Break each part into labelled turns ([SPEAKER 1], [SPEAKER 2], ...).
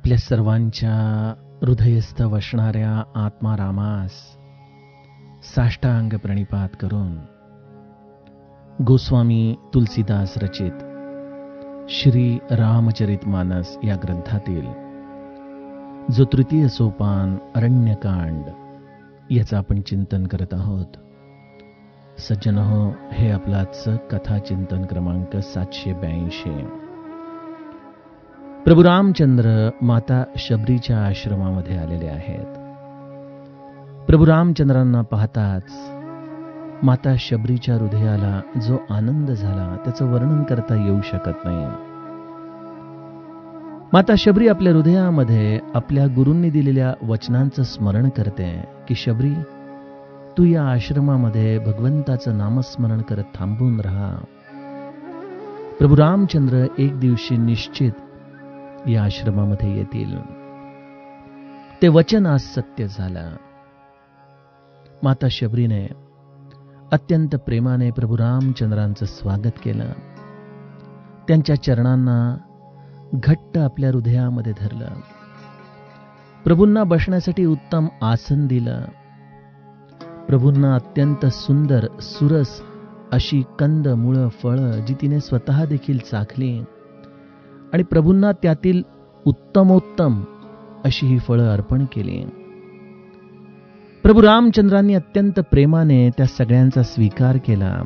[SPEAKER 1] आपल्या सर्वांच्या हृदयस्थ वसणाऱ्या आत्मारामास साष्टांग प्रणिपात करून गोस्वामी तुलसीदास रचित श्री रामचरितमानस या ग्रंथातील जो तृतीय सोपान अरण्यकांड याचं आपण चिंतन करत आहोत. सज्जनहो, हे आपलं आजचं कथाचिंतन क्रमांक 782. प्रभू रामचंद्र माता शबरीच्या आश्रमामध्ये आलेले आहेत. प्रभू रामचंद्रांना पाहताच माता शबरीच्या हृदयाला जो आनंद झाला त्याचं वर्णन करता येऊ शकत नाही. माता शबरी आपल्या हृदयामध्ये आपल्या गुरूंनी दिलेल्या वचनांचं स्मरण करते की शबरी, तू या आश्रमामध्ये भगवंताचं नामस्मरण करत थांबून राहा. प्रभू रामचंद्र एक दिवशी निश्चित या आश्रमामध्ये येतील. ते वचन आज सत्य झालं. माता शबरीने अत्यंत प्रेमाने प्रभू रामचंद्रांचं स्वागत केलं. त्यांच्या चरणांना घट्ट आपल्या हृदयामध्ये धरलं. प्रभूंना बसण्यासाठी उत्तम आसन दिलं. प्रभूंना अत्यंत सुंदर सुरस अशी कंद मुळं फळं जी तिने स्वतः देखील चाखली आणि प्रभूंना त्यातील उत्तमोत्तम अशी ही फळं अर्पण केली. प्रभू रामचंद्रांनी अत्यंत प्रेमाने त्या सगळ्यांचा स्वीकार केला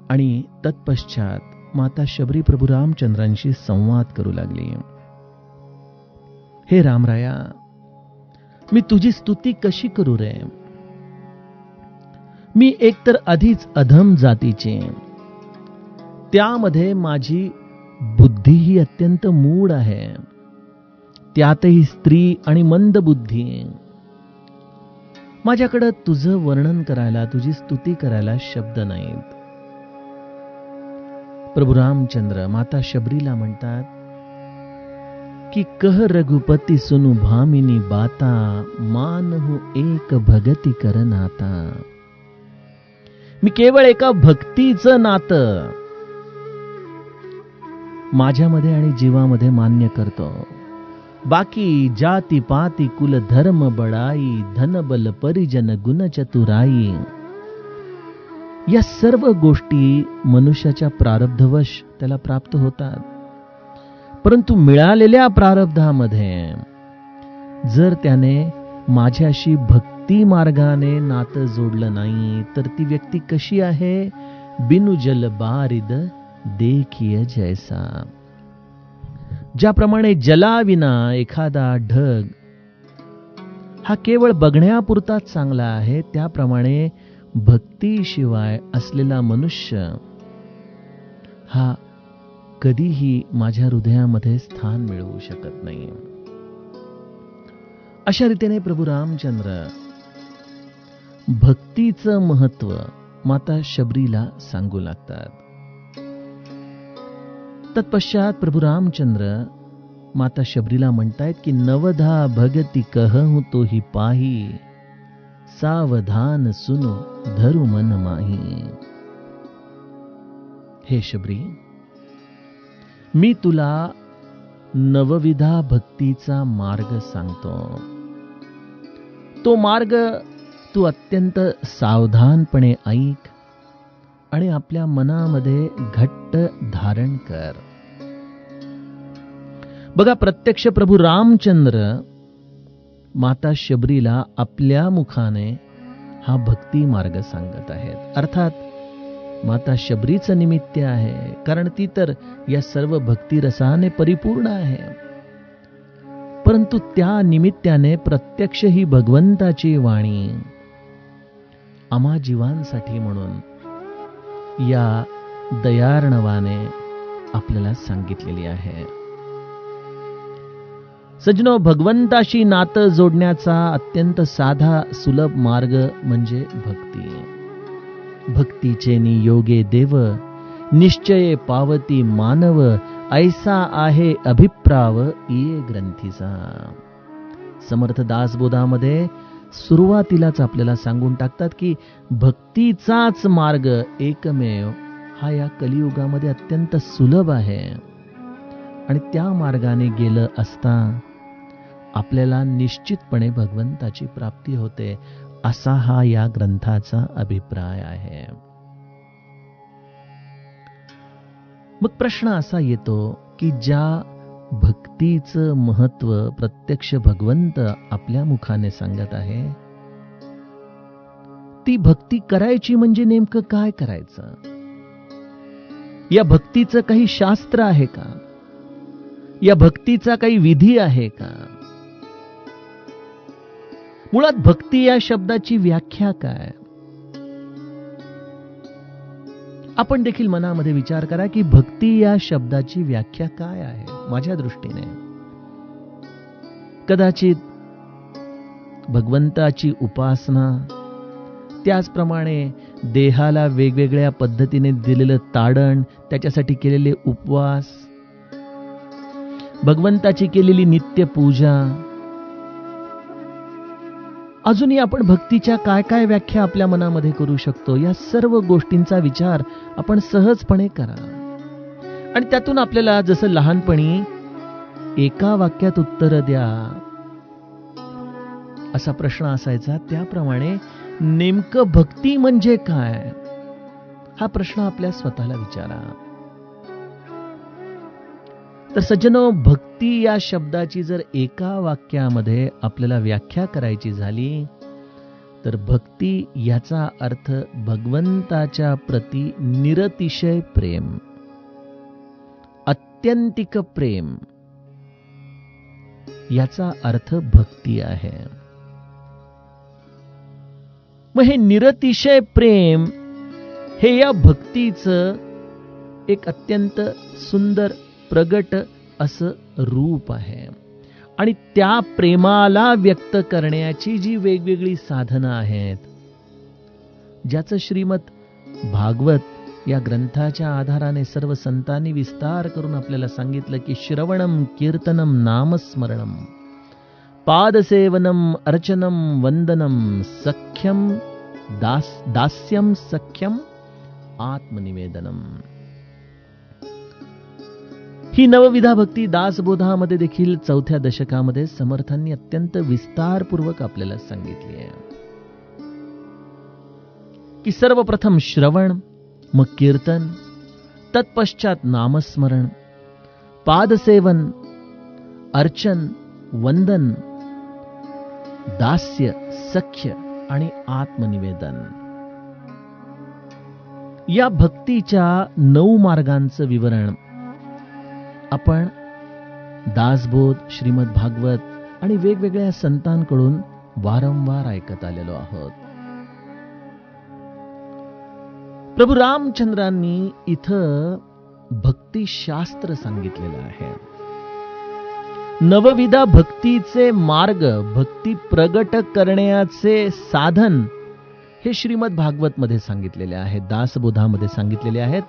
[SPEAKER 1] आणि तत्पश्चात माता शबरी प्रभू रामचंद्रांशी संवाद करू लागली. हे रामराया, मी तुझी स्तुती कशी करू रे? मी एकतर आधीच अधम जातीचे, त्यामध्ये माझी बुद्धी ही अत्यंत मूढ आहे, त्यातही स्त्री आणि मंद बुद्धी. माझ्याकडे तुझं वर्णन करायला, तुझी स्तुती करायला शब्द नाहीत. प्रभू रामचंद्र माता शबरीला म्हणतात की कह रघुपती सुनु भामिनी बाता, मानहु एक भगती कर नाता. मी केवळ एका भक्तीचं नातं माझ्यामध्ये आणि जीवामध्ये मान्य करतो. बाकी जाती पाती कुल धर्म बडाई, धन बल परिजन गुण चतुराई, या सर्व गोष्टी मनुष्याच्या प्रारब्धवश त्याला प्राप्त होतात. परंतु मिळालेल्या प्रारब्धामध्ये जर त्याने माझ्याशी भक्ती मार्गाने नातं जोडलं नाही तर ती व्यक्ती कशी आहे? बिनु जल बारिद देखिय जैसा. ज्याप्रमाणे जलाविना एखादा ढग हा केवळ बघण्यापुरताच चांगला आहे, त्याप्रमाणे भक्तीशिवाय असलेला मनुष्य हा कधीही माझ्या हृदयामध्ये स्थान मिळवू शकत नाही. अशा रीतीने प्रभू रामचंद्र भक्तीचं महत्व माता शबरीला सांगू लागतात. तत्पश्चात प्रभू रामचंद्र माता शबरीला म्हणतायत की नवधा भगती कहूं तो ही पाही, सावधान सुनो धरु मन माही. हे शबरी, मी तुला नवविधा भक्तीचा मार्ग सांगतो. तो मार्ग तू अत्यंत सावधानपणे ऐक आणि आपल्या मनामध्ये घट्ट धारण कर. बघा, प्रत्यक्ष प्रभू रामचंद्र माता शबरीला आपल्या मुखाने हा भक्ती मार्ग सांगत आहेत. अर्थात माता शबरीचं निमित्त आहे, कारण ती तर या सर्व भक्तिरसाने परिपूर्ण आहे. परंतु त्या निमित्ताने प्रत्यक्ष ही भगवंताची वाणी आम्हा जीवांसाठी म्हणून या दयार्णवाने आपल्याला सांगितलेली आहे. सज्जनो, भगवंताशी नातं जोडण्याचा अत्यंत साधा सुलभ मार्ग म्हणजे भक्ती. भक्तीचे नियोगे देव, निश्चये पावती मानव, ऐसा आहे अभिप्राव ये ग्रंथीचा. समर्थ दासबोधामध्ये सुरुवातीलाच आपल्याला सांगून टाकतात की भक्तीचाच मार्ग एकमेव हा या कलियुगामध्ये अत्यंत सुलभ आहे. आणि त्या मार्गाने गेलं असता आपल्याला निश्चितपणे भगवंताची प्राप्ती होते, असा हा या ग्रंथाचा अभिप्राय आहे. मग प्रश्न असा येतो की ज्या भक्तीचं महत्व प्रत्यक्ष भगवंत आपल्या मुखाने सांगत आहे, ती भक्ती करायची म्हणजे नेमकं काय करायचं? या भक्तीचं काही शास्त्र आहे का? या भक्तीचा काही विधी आहे का? मुळात भक्ती या शब्दाची व्याख्या काय? आपण देखील मनामध्ये विचार करा की भक्ती या शब्दाची व्याख्या काय आहे माझ्या दृष्टीने. कदाचित भगवंताची उपासना, त्याचप्रमाणे देहाला वेगवेगळ्या पद्धतीने दिलेलं ताडण, त्याच्यासाठी केलेले उपवास, भगवंताची केलेली नित्य पूजा, अजूनही आपण भक्तीच्या काय काय व्याख्या आपल्या मनामध्ये करू शकतो, या सर्व गोष्टींचा विचार आपण सहजपणे करा. आणि त्यातून आपल्याला जसं लहानपणी एका वाक्यात उत्तर द्या असा प्रश्न असायचा, त्याप्रमाणे नेमकं भक्ती म्हणजे काय हा प्रश्न आपल्या स्वतःला विचारा. तर सज्जनो, भक्ती या शब्दाची जर एका वाक्यामध्ये आपल्याला व्याख्या करायची झाली तर भक्ती याचा अर्थ भगवंताच्या प्रती निरतिशय प्रेम, अत्यंतिक प्रेम, याचा अर्थ भक्ती आहे. मग हे निरतिशय प्रेम हे या भक्तीचं एक अत्यंत सुंदर प्रगट असं रूप आहे. आणि त्या प्रेमाला व्यक्त करण्याची जी वेगवेगळी साधनं आहेत, ज्याचं श्रीमद भागवत या ग्रंथाच्या आधाराने सर्व संतांनी विस्तार करून आपल्याला सांगितलं की श्रवणम कीर्तनम नामस्मरणम पादसेवनम अर्चनम वंदनम सख्यम दास्यम सख्यम आत्मनिवेदनम. ही नवविधा भक्ती दासबोधामध्ये देखील 4थ्या दशकामध्ये समर्थांनी अत्यंत विस्तारपूर्वक आपल्याला सांगितली आहे की सर्वप्रथम श्रवण, मग कीर्तन, तत्पश्चात नामस्मरण, पादसेवन, अर्चन, वंदन, दास्य, सख्य आणि आत्मनिवेदन. या भक्तीच्या 9 मार्गांचं विवरण आपण दासबोध, श्रीमद भागवत आणि वेगवेगळ्या संतांकडून वारंवार ऐकत आलेलो आहोत. प्रभू रामचंद्रांनी इथं भक्तिशास्त्र सांगितलेलं आहे. नवविधा भक्तीचे मार्ग, भक्ती प्रगट करण्याचे साधन हे श्रीमद भागवत मध्ये सांगितलेले आहेत, दासबोधामध्ये सांगितलेले आहेत.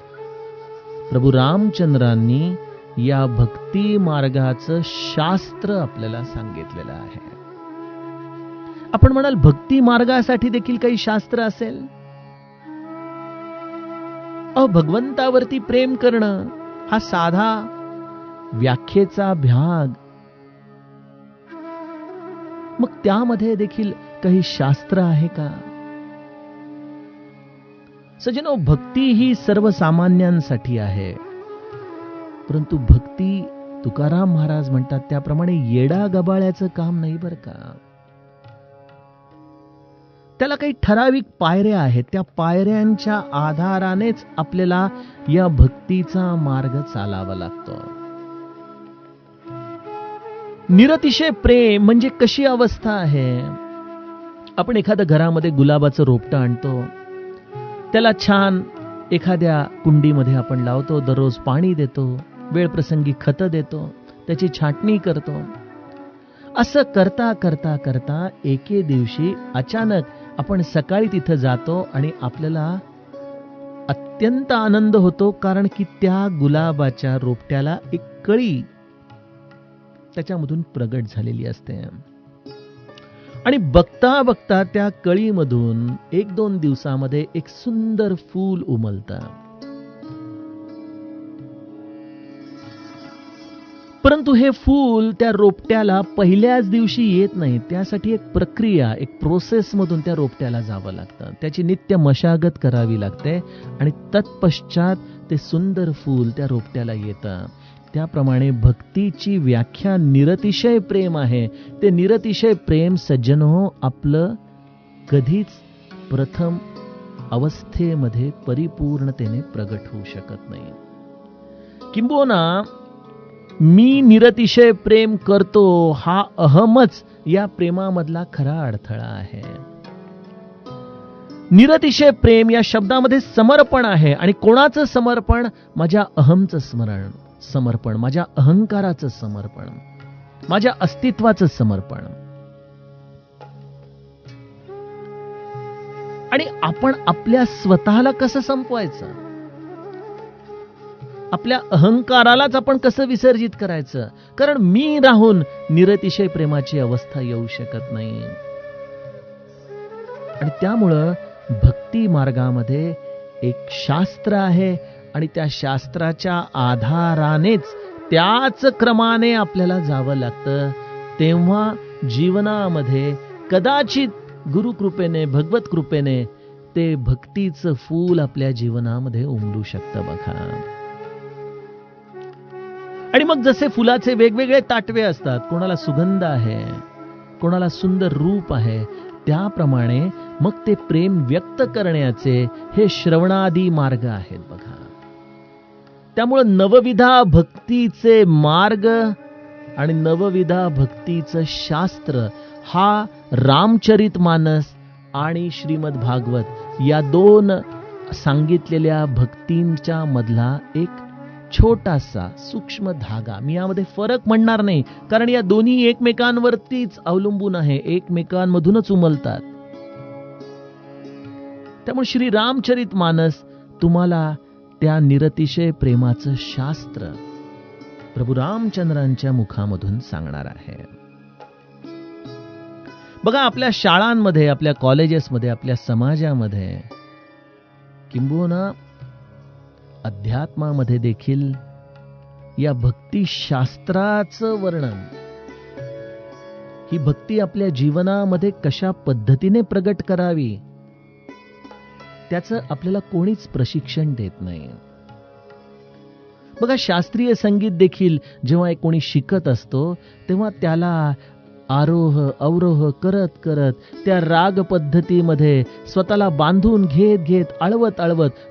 [SPEAKER 1] प्रभू रामचंद्रांनी या भक्ती मार्गाचं शास्त्र आपल्याला सांगितलेलं आहे. आपण म्हणाल भक्ती मार्गासाठी देखील काही शास्त्र असेल? भगवंतावरती प्रेम करणं हा साधा व्याख्येचा भाग, मग त्यामध्ये देखील काही शास्त्र आहे का? सज्जनो, भक्ती ही सर्वसामान्यांसाठी आहे, परंतु भक्ती तुकाराम महाराज म्हणतात त्याप्रमाणे येडा गबाळ्याचं काम नाही बरं का. त्याला काही ठराविक पायऱ्या आहेत, त्या पायऱ्यांच्या आधारानेच आपल्याला या भक्तीचा मार्ग चालावा लागतो. निरतिशय प्रेम म्हणजे कशी अवस्था आहे? आपण एखाद्या घरामध्ये गुलाबाचं रोपटं आणतो, त्याला छान एखाद्या कुंडीमध्ये आपण लावतो, दररोज पाणी देतो, वेळप्रसंगी खतं देतो, त्याची छाटणी करतो. असं करता करता करता एके दिवशी अचानक आपण सकाळी तिथं जातो आणि आपल्याला अत्यंत आनंद होतो, कारण की त्या गुलाबाच्या रोपट्याला एक कळी त्याच्यामधून प्रगट झालेली असते. आणि बघता बघता त्या कळीमधून 1-2 दिवसामध्ये एक सुंदर फूल उमलतं. परंतु हे फूल त्या रोपट्याला पहिल्याच दिवशी येत नाही. त्यासाठी एक प्रक्रिया, एक प्रोसेसमधून त्या रोपट्याला जावं लागतं. त्याची नित्य मशागत करावी लागते आणि तत्पश्चात ते सुंदर फूल त्या रोपट्याला येतं. त्याप्रमाणे भक्तीची व्याख्या निरतिशय प्रेम आहे. ते निरतिशय प्रेम सज्जनो आपलं कधीच प्रथम अवस्थेमध्ये परिपूर्णतेने प्रगट होऊ शकत नाही. किंबहुना मी निरतिशय प्रेम करतो हा अहमच या प्रेमामधला खरा अडथळा आहे. निरतिशय प्रेम या शब्दामध्ये समर्पण आहे. आणि कोणाचं समर्पण? माझ्या अहमचं समर्पण, माझ्या अहंकाराचं समर्पण, माझ्या अस्तित्वाचं समर्पण. आणि आपण आपल्या स्वतःला कसं संपवायचं? आपल्या अहंकारालाच आपण कसं विसर्जित करायचं? कारण मी राहून निरतिशय प्रेमाची अवस्था येऊ शकत नाही. आणि त्यामुळं भक्ती मार्गामध्ये एक शास्त्र आहे आणि त्या शास्त्राच्या आधारानेच त्याच क्रमाने आपल्याला जावं लागतं. तेव्हा जीवनामध्ये कदाचित गुरुकृपेने, भगवत कृपेने ते भक्तीचं फूल आपल्या जीवनामध्ये उमलू शकतं बघा. आणि मग जसे फुलाचे वेगवेगळे ताटवे असतात, कोणाला सुगंध आहे, कोणाला सुंदर रूप आहे, त्याप्रमाणे मग ते प्रेम व्यक्त करण्याचे हे श्रवणादी मार्ग आहेत बघा. त्यामुळे नवविधा भक्तीचे मार्ग आणि नवविधा भक्तीचं शास्त्र हा रामचरितमानस आणि श्रीमद भागवत या दोन सांगितलेल्या भक्तींच्या मधला एक छोटासा सूक्ष्म धागा. मी यामध्ये फरक म्हणणार नाही, कारण या दोन्ही एकमेकांवरतीच अवलंबून आहे, एकमेकांमधूनच उमलतात. त्यामुळे श्री रामचरितमानस तुम्हाला त्या निरतिशय प्रेमाचं शास्त्र प्रभू रामचंद्रांच्या मुखामधून सांगणार आहे. बघा, आपल्या शाळांमध्ये, आपल्या कॉलेजेसमध्ये, आपल्या समाजामध्ये, किंबहुना अध्यात्मामध्ये देखील या भक्ती शास्त्राचं वर्णन, ही भक्ती आपल्या जीवनामध्ये कशा पद्धतीने प्रगट करावी त्याचं आपल्याला कोणीच प्रशिक्षण देत नाही. बघा, शास्त्रीय संगीत देखील जेव्हा कोणी शिकत असतो तेव्हा त्याला आरोह अवरोह करत करत त्या राग पद्धतीमध्ये स्वतःला बांधून घेत अळवत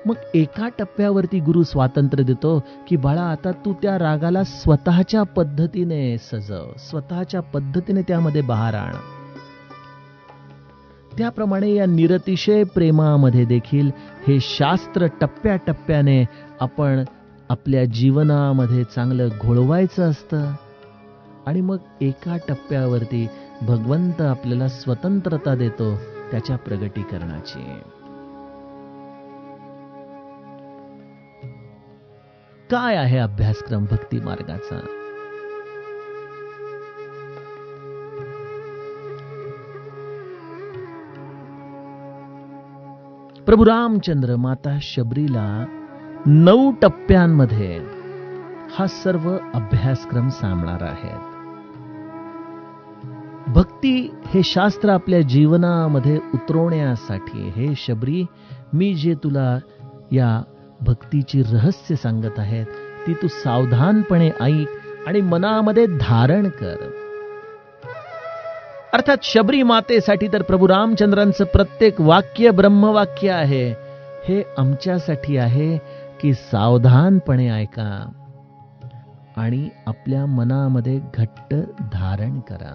[SPEAKER 1] मग एका टप्प्यावरती गुरु स्वातंत्र्य देतो की बाळा, आता तू त्या रागाला स्वतःच्या पद्धतीने सजव, स्वतःच्या पद्धतीने त्यामध्ये बहार आण. त्याप्रमाणे या निरतिशय प्रेमामध्ये देखील हे शास्त्र टप्प्याटप्प्याने आपण आपल्या जीवनामध्ये चांगलं घोळवायचं असतं. आणि मग एका टप्प्यावरती भगवंत आपल्याला स्वतंत्रता देतो त्याच्या प्रगटीकरणाची. काय आहे अभ्यासक्रम भक्ती मार्गाचा? प्रभू रामचंद्र माता शबरीला 9 टप्प्यांमध्ये हा सर्व अभ्यासक्रम सांगणार आहेत. भक्ती हे शास्त्र आपल्या जीवनामध्ये उतरवण्यासाठी, हे शबरी, मी जे तुला या भक्तीची रहस्य सांगत आहेत ती तू सावधानपणे ऐक आणि मनामध्ये धारण कर. अर्थात शबरी मातेसाठी तर प्रभू रामचंद्रांचं प्रत्येक वाक्य ब्रह्मवाक्य आहे. हे आमच्यासाठी आहे की सावधानपणे ऐका आणि आपल्या मनामध्ये घट्ट धारण करा.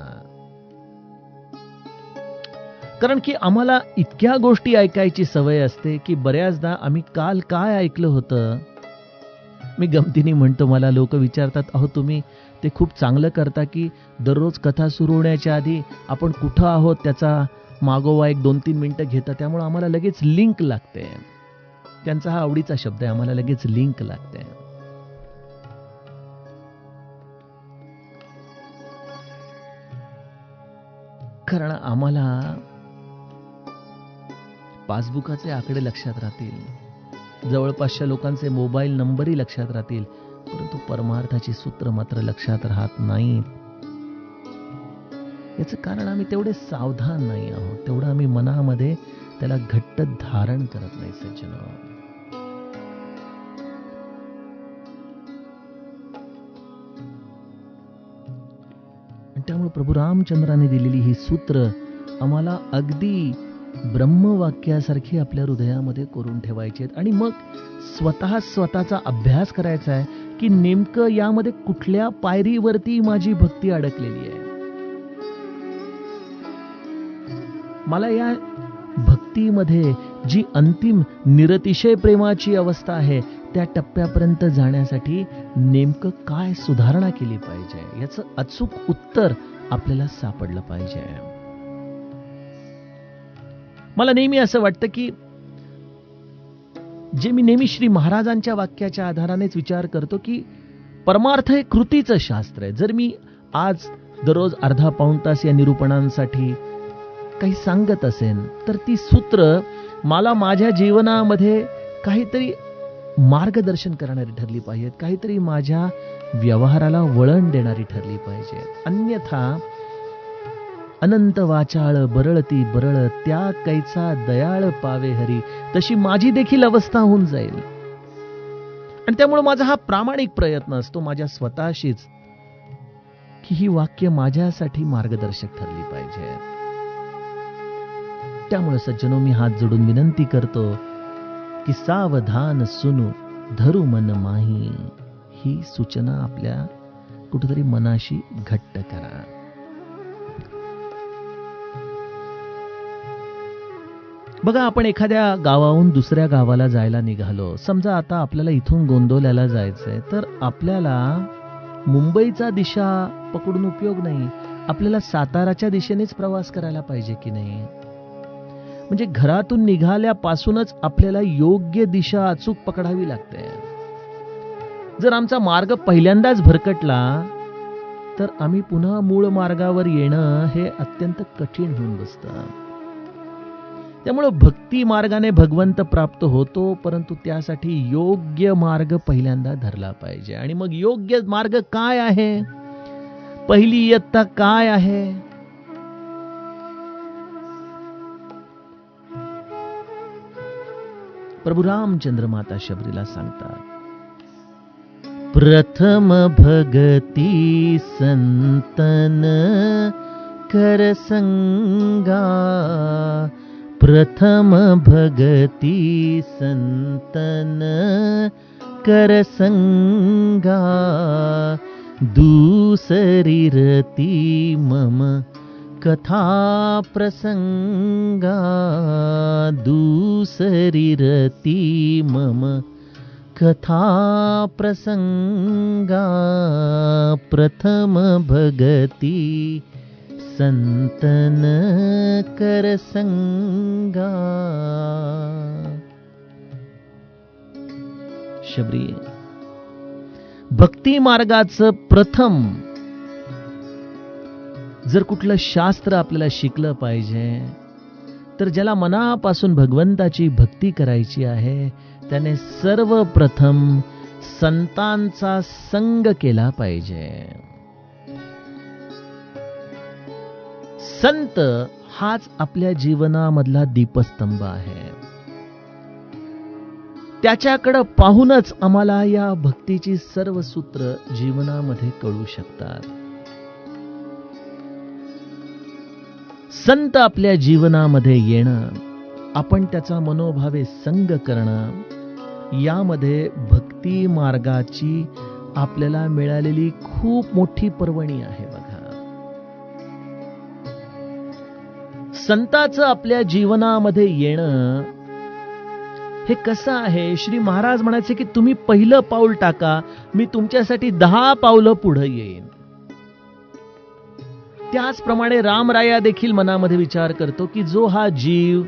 [SPEAKER 1] कारण की आम्हाला इतक्या गोष्टी ऐकायची सवय असते की बऱ्याचदा आम्ही काल काय ऐकलं होतं. मी गमतीने म्हणतो, मला लोक विचारतात, अहो तुम्ही ते खूप चांगलं करता की दररोज कथा सुरू होण्याच्या आधी आपण कुठं आहोत त्याचा मागोवा 1-2-3 मिनिटं घेता. त्यामुळे आम्हाला लगेच लिंक लागते. त्यांचा हा आवडीचा शब्द आहे, आम्हाला लगेच लिंक लागते. कारण आम्हाला पासबुकाचे आकडे लक्षात राहतील, जवळपासच्या लोकांचे मोबाईल नंबरही लक्षात राहतील, परंतु परमार्थाची सूत्र मात्र लक्षात राहत नाहीत. याचं कारण आम्ही तेवढे सावधान नाही आहोत, तेवढं आम्ही मनामध्ये त्याला घट्ट धारण करत नाही सज्जनो. त्यामुळे प्रभू रामचंद्राने दिलेली ही सूत्र आम्हाला अगदी ब्रह्मवाक्यासारखी आपल्या हृदयामध्ये कोरून ठेवायची आहेत. आणि मग स्वतःचा अभ्यास करायचा आहे की नेमकं यामध्ये कुठल्या पायरीवरती माझी भक्ती अडकलेली आहे. मला या भक्तीमध्ये जी अंतिम निरतिशय प्रेमाची अवस्था आहे त्या टप्प्यापर्यंत जाण्यासाठी नेमकं काय सुधारणा केली पाहिजे याचं अचूक उत्तर आपल्याला सापडलं पाहिजे. मला नेहमी असं वाटतं की जे मी नेहमी श्री महाराजांच्या वाक्याच्या आधारानेच विचार करतो की परमार्थ हे कृतीचं शास्त्र आहे. जर मी आज दररोज अर्धा पाऊण तास या निरूपणांसाठी काही सांगत असेल तर ती सूत्र मला माझ्या जीवनामध्ये काहीतरी मार्गदर्शन करणारी ठरली पाहिजेत, काहीतरी माझ्या व्यवहाराला वळण देणारी ठरली पाहिजेत. अन्यथा अनंत वाचाळ बरळती बरळ त्या कैचा दयाळ पावे हरी तशी माझी देखील अवस्था होऊन जाईल. आणि त्यामुळे माझा हा प्रामाणिक प्रयत्न असतो माझ्या स्वतःशीच की ही वाक्य माझ्यासाठी मार्गदर्शक ठरली पाहिजे. त्यामुळे सज्जनो मी हात जोडून विनंती करतो की सावधान सुनू धरू मन माही ही सूचना आपल्या कुठेतरी मनाशी घट्ट करा. बघा, आपण एखाद्या गावाहून दुसऱ्या गावाला जायला निघालो. समजा आता आपल्याला इथून गोंदवल्याला जायचंय तर आपल्याला मुंबईचा दिशा पकडून उपयोग नाही, आपल्याला साताराच्या दिशेनेच प्रवास करायला पाहिजे की नाही. म्हणजे घरातून निघाल्यापासूनच आपल्याला योग्य दिशा अचूक पकडावी लागते. जर आमचा मार्ग पहिल्यांदाच भरकटला तर आम्ही पुन्हा मूळ मार्गावर येणं हे अत्यंत कठीण होऊन बसतं. त्यामुळे भक्ती मार्गाने भगवंत प्राप्त होतो, परंतु त्यासाठी योग्य मार्ग पहिल्यांदा धरला पाहिजे. आणि मग योग्य मार्ग काय आहे, पहिली इयत्ता काय आहे, प्रभू रामचंद्र माता शबरीला सांगतात, प्रथम भगती संतन कर संगा. प्रथम भगती संतन कर संगा. दूसरी रती मम कथा प्रसंगा. दूसरी रती मम कथा प्रसंगा. प्रथम भगती संतन कर संगा. शबरी, भक्ती मार्गाचं प्रथम जर कुठलं शास्त्र आपल्याला शिकलं पाहिजे तर ज्याला मनापासून भगवंताची भक्ती करायची आहे त्याने सर्वप्रथम संतांचा संग केला पाहिजे. संत हाच आपल्या जीवनामधला दीपस्तंभ आहे. त्याच्याकडे पाहूनच आम्हाला या भक्तीची सर्व सूत्र जीवनामध्ये कळू शकतात. संत आपल्या जीवनामध्ये येणं, आपण त्याचा मनोभावे संग करणं, यामध्ये भक्ती मार्गाची आपल्याला मिळालेली खूप मोठी पर्वणी आहे. बघा, संताचं आपल्या जीवनामध्ये येणं हे कसं आहे. श्री महाराज म्हणायचे की तुम्ही पहिलं पाऊल टाका, मी तुमच्यासाठी 10 पावलं पुढे येईन. त्याचप्रमाणे रामराया देखील मनामध्ये विचार करतो की जो हा जीव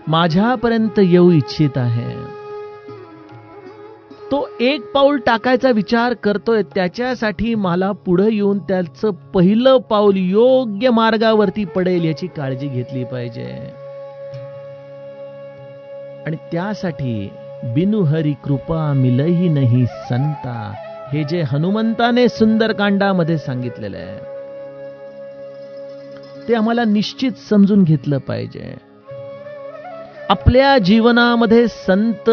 [SPEAKER 1] माझ्यापर्यंत येऊ इच्छित आहे, तो एक पाऊल टाकायचा विचार करतोय, त्याच्यासाठी मला पुढे येऊन त्याचं पहिलं पाऊल योग्य मार्गावरती पडेल याची काळजी घेतली पाहिजे. आणि त्यासाठी बिनु हरी कृपा मिलही नाही संता. हे जे हनुमंताने सुंदरकांडामध्ये सांगितलेलं आहे ते आम्हाला निश्चित समजून घेतलं पाहिजे. आपल्या जीवनामध्ये संत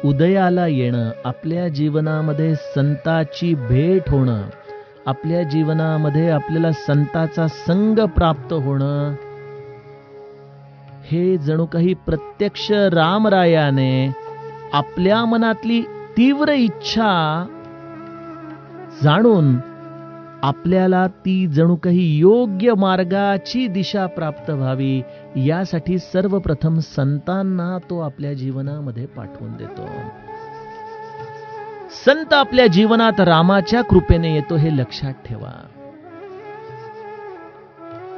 [SPEAKER 1] उदयाला येणं, आपल्या जीवनामध्ये संताची भेट होणं, आपल्या जीवनामध्ये आपल्याला संताचा संग प्राप्त होणं, हे जणू काही प्रत्यक्ष रामरायाने आपल्या मनातली तीव्र इच्छा जाणून आपल्याला ती जणू काही योग्य मार्गाची दिशा प्राप्त व्हावी, यासाठी सर्वप्रथम संतांना तो आपल्या जीवनामध्ये पाठवून देतो. संत आपल्या जीवनात रामाच्या कृपेने येतो, हे लक्षात ठेवा.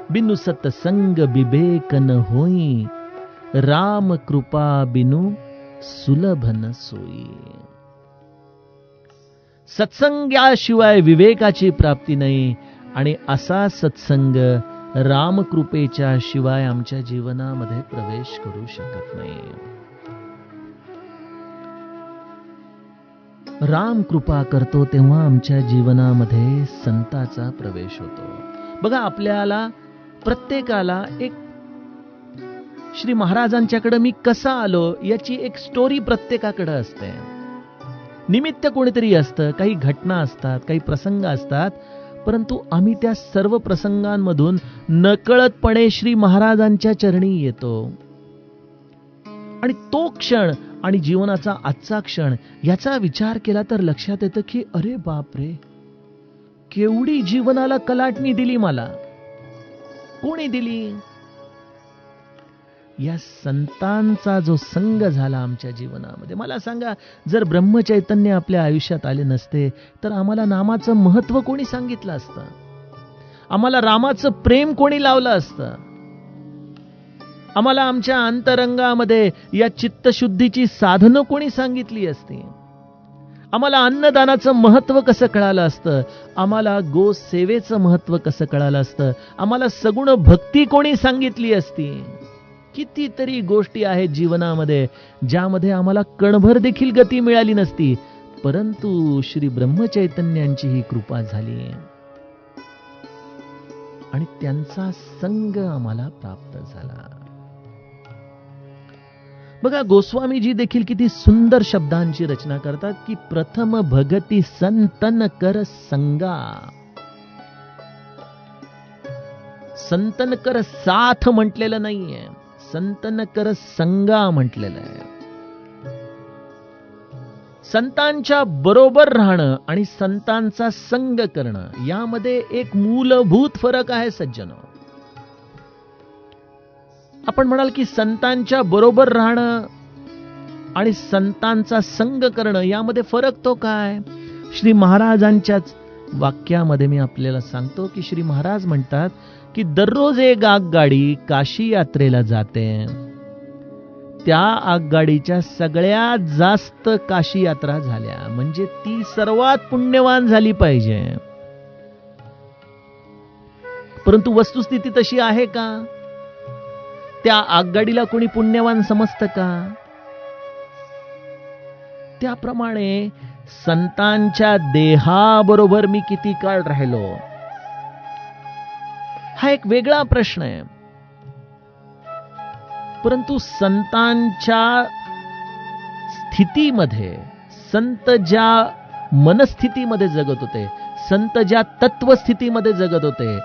[SPEAKER 1] बिनु सत्संग विवेक न होई, राम कृपा बिनु सुलभ न सोई. सत्संगाशिवाय विवेकाची प्राप्ती नाही, आणि असा सत्संग रामकृपेच्या शिवाय आमच्या जीवनामध्ये प्रवेश करू शकत नाही. राम कृपा करतो तेव्हा आमच्या जीवनामध्ये संताचा प्रवेश होतो. बघा, आपल्याला प्रत्येकाला एक श्री महाराजांच्याकडे मी कसा आलो याची एक स्टोरी प्रत्येकाकडे असते. निमित्त कोणीतरी असतं, काही घटना असतात, काही प्रसंग असतात, परंतु आम्ही त्या सर्व प्रसंगांमधून नकळतपणे श्री महाराजांच्या चरणी येतो. आणि तो क्षण आणि जीवनाचा आजचा क्षण याचा विचार केला तर लक्षात येतं की अरे बापरे, केवढी जीवनाला कलाटणी दिली मला. कोणी दिली? या संतांचा जो संग झाला आमच्या जीवनामध्ये. मला सांगा, जर ब्रह्मचैतन्य आपल्या आयुष्यात आले नसते तर आम्हाला नामाचं महत्व कोणी सांगितलं असतं? आम्हाला रामाचं प्रेम कोणी लावलं असतं? आम्हाला आमच्या अंतरंगामध्ये या चित्तशुद्धीची साधनं कोणी सांगितली असती? आम्हाला अन्नदानाचं महत्व कसं कळालं असतं? आम्हाला गोसेवेचं महत्व कसं कळालं असतं? आम्हाला सगुण भक्ती कोणी सांगितली असती? कितीतरी गोष्टी आहेत जीवनामध्ये ज्यामध्ये आम्हाला कणभर देखील गती मिळाली नसती, परंतु श्री ब्रह्मचैतन्यांची ही कृपा झाली आणि त्यांचा संग आम्हाला प्राप्त झाला. बघा, गोस्वामीजी देखील किती सुंदर शब्दांची रचना करतात की प्रथम भगती संतन कर संगा. संतन कर साथ म्हटलेलं नाहीये, संतन कर संगा म्हटलेलं आहे. संतांच्या बरोबर राहणं आणि संतांचा संग करणं यामध्ये एक मूलभूत फरक आहे सज्जनो. आपण म्हणाल की संतांच्या बरोबर राहणं आणि संतांचा संग करणं यामध्ये फरक तो काय? श्री महाराजांच्याच वाक्यामध्ये मी आपल्याला सांगतो की श्री महाराज म्हणतात की दररोज एक आगगाडी काशी यात्रेला जाते. त्या आगगाडीच्या सगळ्यात जास्त काशी यात्रा झाल्या म्हणजे ती सर्वात पुण्यवान झाली पाहिजे. परंतु वस्तुस्थिती तशी आहे का? त्या आगगाडीला कोणी पुण्यवान समजतं का? त्याप्रमाणे संतांच्या देहाबरोबर मी किती काळ राहिलो हा एक वेगळा प्रश्न आहे. परंतु संतांच्या स्थितीमध्ये, संत ज्या मनस्थितीमध्ये जगत होते, संत ज्या तत्वस्थितीमध्ये जगत होते,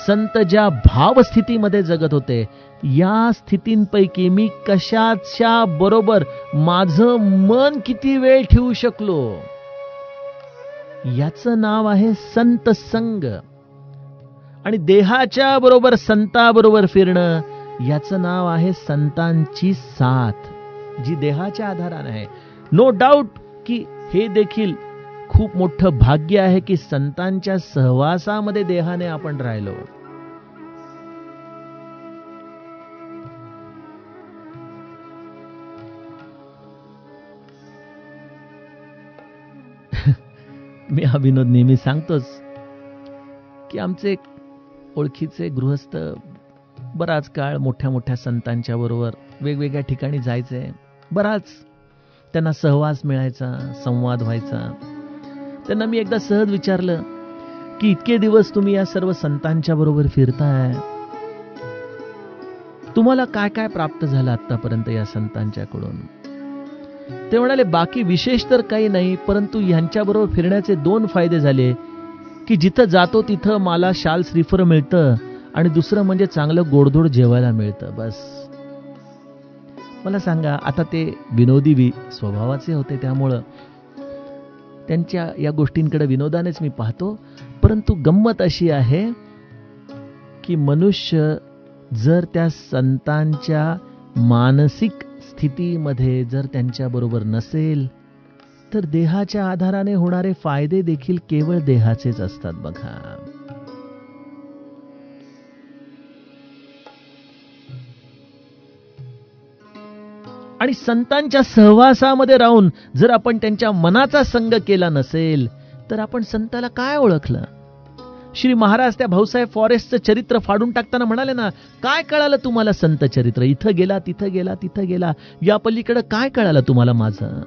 [SPEAKER 1] संत ज्या भावस्थितीमध्ये जगत होते, या स्थितींपैकी मी कशाच्या बरोबर माझं मन किती वेळ ठेवू शकलो, याचं नाव आहे संत संग. आणि देहाच्या बरोबर संताबरोबर फिरणं याचं नाव आहे संतांची साथ, जी देहाच्या आधाराने आहे. नो डाऊट की हे देखील खूप मोठं भाग्य आहे की संतांच्या सहवासामध्ये देहाने आपण राहिलो. मी हा विनोद नेहमी सांगतोच की आमचे एक ओळखीचे गृहस्थ बराच काळ मोठ्या मोठ्या संतांच्या बरोबर वेगवेगळ्या ठिकाणी जायचे. बराच त्यांना सहवास मिळायचा, संवाद व्हायचा. त्यांना मी एकदा सहज विचारलं की इतके दिवस तुम्ही या सर्व संतांच्या बरोबर फिरताय, तुम्हाला काय काय प्राप्त झालं आतापर्यंत या संतांच्याकडून? ते म्हणाले, बाकी विशेष तर काही नाही, परंतु ह्यांच्याबरोबर फिरण्याचे 2 फायदे झाले की जिथं जातो तिथं मला शाल श्रीफळ मिळतं आणि दुसरं म्हणजे चांगलं गोडधोड जेवायला मिळतं. बस. मला सांगा, आता ते विनोदी स्वभावाचे होते, त्यामुळं त्यांच्या या गोष्टींकडे विनोदानेच मी पाहतो. परंतु गंमत अशी आहे की मनुष्य जर त्या संतांच्या मानसिक स्थितीमध्ये जर त्यांच्याबरोबर नसेल तर देहाच्या आधाराने होणारे फायदे देखील केवळ देहाचेच असतात. बघा, आणि संतांच्या सहवासामध्ये राहून जर आपण त्यांच्या मनाचा संग केला नसेल तर आपण संताला काय ओळखलं? श्री महाराज त्या भाऊसाहेब फॉरेस्टचं चरित्र फाडून टाकताना म्हणाले ना, काय कळालं तुम्हाला संत चरित्र? इथं गेला, तिथं गेला, तिथं गेला, या पलीकडे काय कळालं तुम्हाला माझं?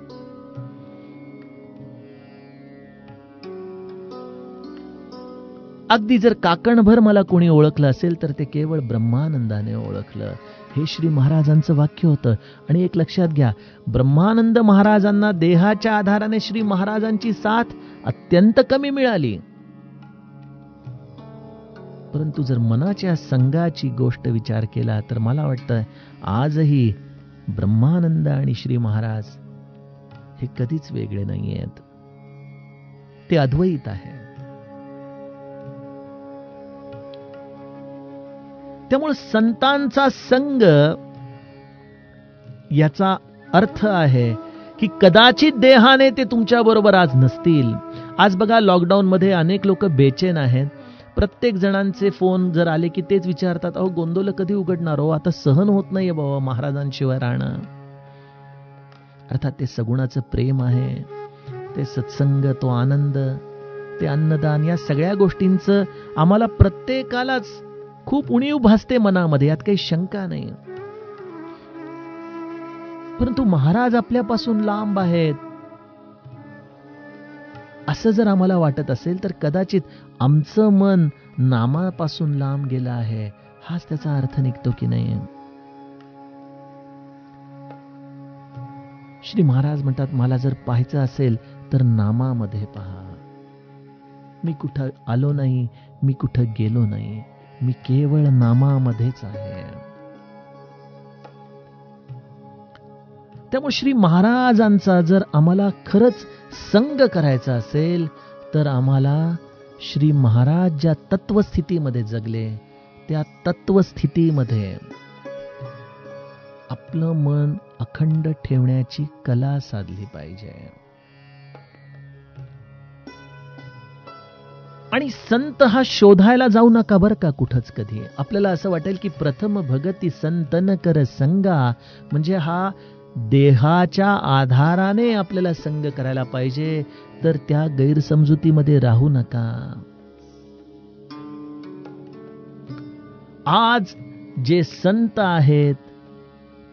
[SPEAKER 1] अगदी जर काकणभर मला कोणी ओळखलं असेल तर ते केवळ ब्रह्मानंदाने ओळखलं. हे श्री महाराजांचं वाक्य होतं. आणि एक लक्षात घ्या, ब्रह्मानंद महाराजांना देहाच्या आधाराने श्री महाराजांची साथ अत्यंत कमी मिळाली, परंतु जर मनाच्या संगाची गोष्ट विचार केला तर मला वाटतं आजही ब्रह्मानंद आणि श्री महाराज हे कधीच वेगळे नाही आहेत, ते अद्वैत आहे. त्यामुळे संतांचा संग याचा अर्थ आहे की कदाचित देहाने ते तुमच्या बरोबर आज नसतील. आज बघा, लॉकडाऊन मध्ये अनेक लोक बेचैन आहेत. प्रत्येक जणांचे फोन जर आले की तेच विचारतात, अहो गोंदवलं कधी उघडणार हो, आता सहन होत नाहीये बाबा महाराजांशिवाय राहणं. अर्थात ते सगुणाचं प्रेम आहे, ते सत्संग, तो आनंद, ते अन्नदान, या सगळ्या गोष्टींचं आम्हाला प्रत्येकालाच खूप उणीव भासते मनामध्ये, यात काही शंका नाही. परंतु महाराज आपल्यापासून लांब आहेत असं जर आम्हाला वाटत असेल तर कदाचित आमचं मन नामापासून लांब गेलं आहे, हाच त्याचा अर्थ निघतो की नाही? श्री महाराज म्हणतात, मला जर पाहायचं असेल तर नामामध्ये पहा. मी कुठं आलो नाही, मी कुठं गेलो नाही, मी केवळ नामामध्येच आहे. त्यामुळे श्री महाराजांचा जर आम्हाला खरंच संग करायचा असेल तर आम्हाला श्री महाराज ज्या तत्वस्थितीमध्ये जगले त्या तत्वस्थितीमध्ये आपलं मन अखंड ठेवण्याची कला साधली पाहिजे. आणि संत हा शोधायला जाऊ नका बरं का कुठंच कधी. आपल्याला असं वाटेल की प्रथम भगती संतन कर संगा, म्हणजे हा देहाच्या आधाराने आपल्याला संग करायला पाहिजे, तर त्या गैरसमजुतीमध्ये राहू नका. आज जे संत आहेत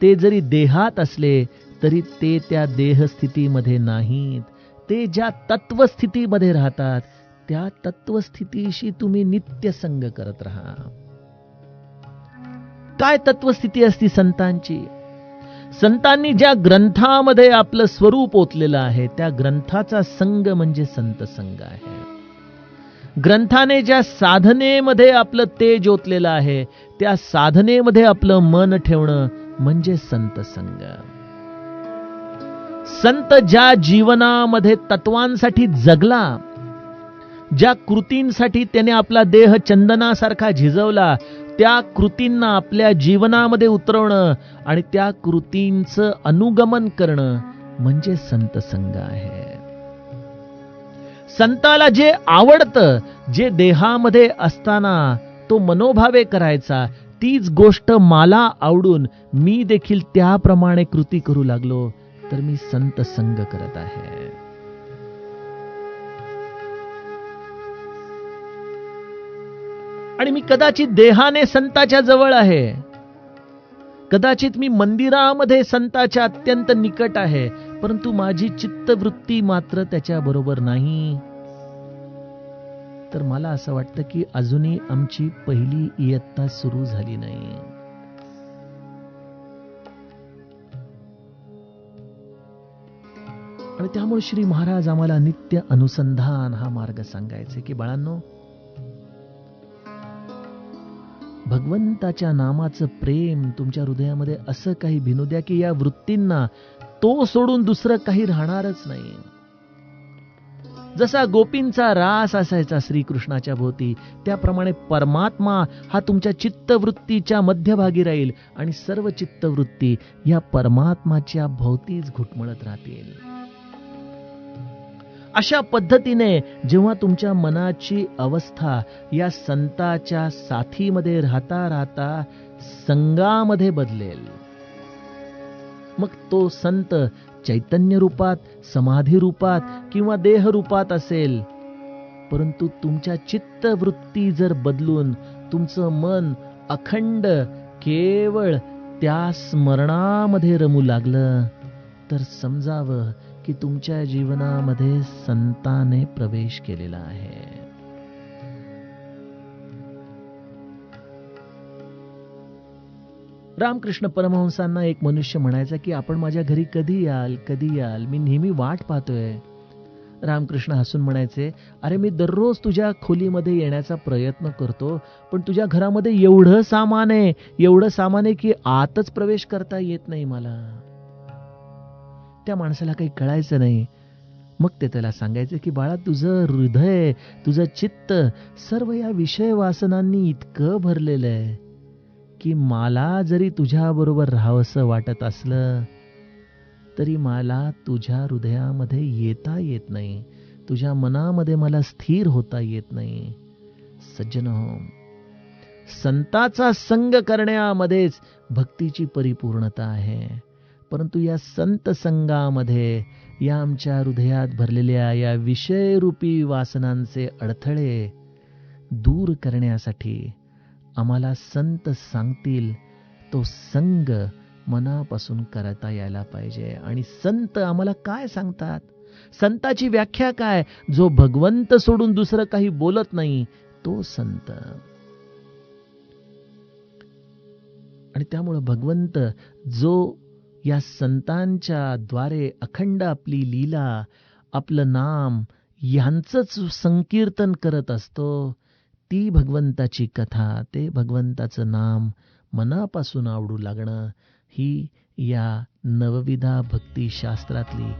[SPEAKER 1] ते जरी देहात असले तरी ते त्या देहस्थितीमध्ये नाहीत. ते ज्या तत्वस्थितीमध्ये राहतात त्या तत्वस्थितीशी तुम्ही नित्य संग करत राहा. काय तत्वस्थिती असती संतांची? संतांनी ज्या ग्रंथामध्ये आपलं स्वरूप ओतलेलं आहे त्या ग्रंथाचा संग म्हणजे संत संग आहे. ग्रंथाने ज्या साधनेमध्ये आपलं तेज ओतलेलं आहे त्या साधनेमध्ये आपलं मन ठेवणं म्हणजे संत संग. संत ज्या जीवनामध्ये तत्वांसाठी जगला, ज्या कृतींसाठी त्याने आपला देह चंदनासारखा झिजवला, त्या कृतींना आपल्या जीवनामध्ये उतरवणं आणि त्या कृतींचं अनुगमन करणं म्हणजे संत संग आहे. संताला जे आवडतं, जे देहामध्ये असताना तो मनोभावे करायचा, तीच गोष्ट मला आवडून मी देखील त्याप्रमाणे कृती करू लागलो तर मी संत संग करत आहे. आणि मी कदाचित देहाने संताच्या जवळ आहे, कदाचित मी मंदिरामध्ये संताच्या अत्यंत निकट आहे, परंतु माझी चित्तवृत्ती मात्र त्याच्याबरोबर नाही, तर मला असं वाटतं की अजूनही आमची पहिली इयत्ता सुरू झाली नाही. आणि त्यामुळे श्री महाराज आम्हाला नित्य अनुसंधान हा मार्ग सांगायचे की बाळांनो, भगवंताच्या नामाचं प्रेम तुमच्या हृदयामध्ये असं काही भिनू द्या की या वृत्तींना तो सोडून दुसरं काही राहणारच नाही. जसा गोपींचा रास असायचा श्रीकृष्णाच्या भोवती, त्याप्रमाणे परमात्मा हा तुमच्या चित्तवृत्तीच्या मध्यभागी राहील आणि सर्व चित्तवृत्ती या परमात्माच्या भोवतीच घुटमळत राहतील. अशा पद्धतीने जेव्हा तुमच्या मनाची अवस्था या संताच्या साथीमध्ये राहता राहता संगामध्ये बदलेल, मग तो संत चैतन्य रूपात, समाधी रूपात किंवा देह रूपात असेल, परंतु तुमच्या चित्तवृत्ती जर बदलून तुमचं मन अखंड केवळ त्या स्मरणामध्ये रमू लागलं, तर समजावं की तुमच्या जीवनामध्ये संताने प्रवेश केलेला आहे. रामकृष्ण परमहंसांना एक मनुष्य म्हणायचा की आपण माझ्या घरी कधी याल, कधी याल, मी नेहमी वाट पाहतोय. रामकृष्ण हसून म्हणायचे, अरे मी दररोज तुझ्या खोलीमध्ये येण्याचा प्रयत्न करतो, पण तुझ्या घरामध्ये एवढं सामान आहे की आतच प्रवेश करता येत नाही मला. त्या माणसाला काही कळायचं नाही. मग ते त्याला सांगायचे की बाळा, तुझं हृदय, तुझं चित्त सर्व या विषय वासनांनी इतकं भरलेलं आहे की मला जरी तुझ्याबरोबर राहावंसं वाटत असलं तरी मला तुझ्या हृदयामध्ये येता येत नाही, तुझ्या मनामध्ये मला स्थिर होता येत नाही. सज्जनो, संताचा संग करण्यामध्येच भक्तीची परिपूर्णता आहे. परंतु या संत संगामध्ये या आमच्या हृदयात भरलेल्या या विषयरूपी वासनांचे अडथळे दूर करण्यासाठी आम्हाला संत सांगतील तो संग मनापासून करता यायला पाहिजे. आणि संत आम्हाला काय सांगतात? संताची व्याख्या काय? जो भगवंत सोडून दुसरं काही बोलत नाही तो संत. आणि त्यामुळे भगवंत जो या संतांच्या द्वारे अखंड आपली लीला, आपलं नाम यांचंच संकीर्तन करत असतो, ती भगवंताची कथा, ते भगवंताचं नाम मनापासून आवडू लागणं, ही या नवविधा भक्ती शास्त्रातली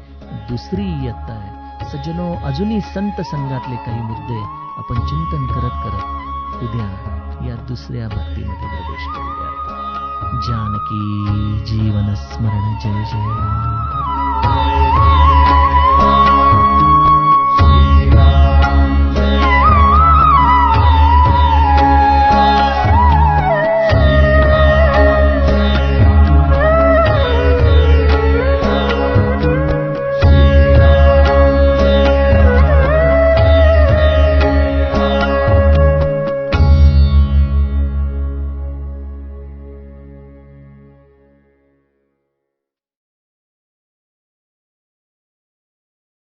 [SPEAKER 1] दुसरी इयत्ता आहे. सज्जनो, अजूनही संत संघातले काही मुद्दे आपण चिंतन करत करत उद्या या दुसऱ्या भक्तीमध्ये प्रवेश करूया. जानकी जीवन स्मरण जय जय राम.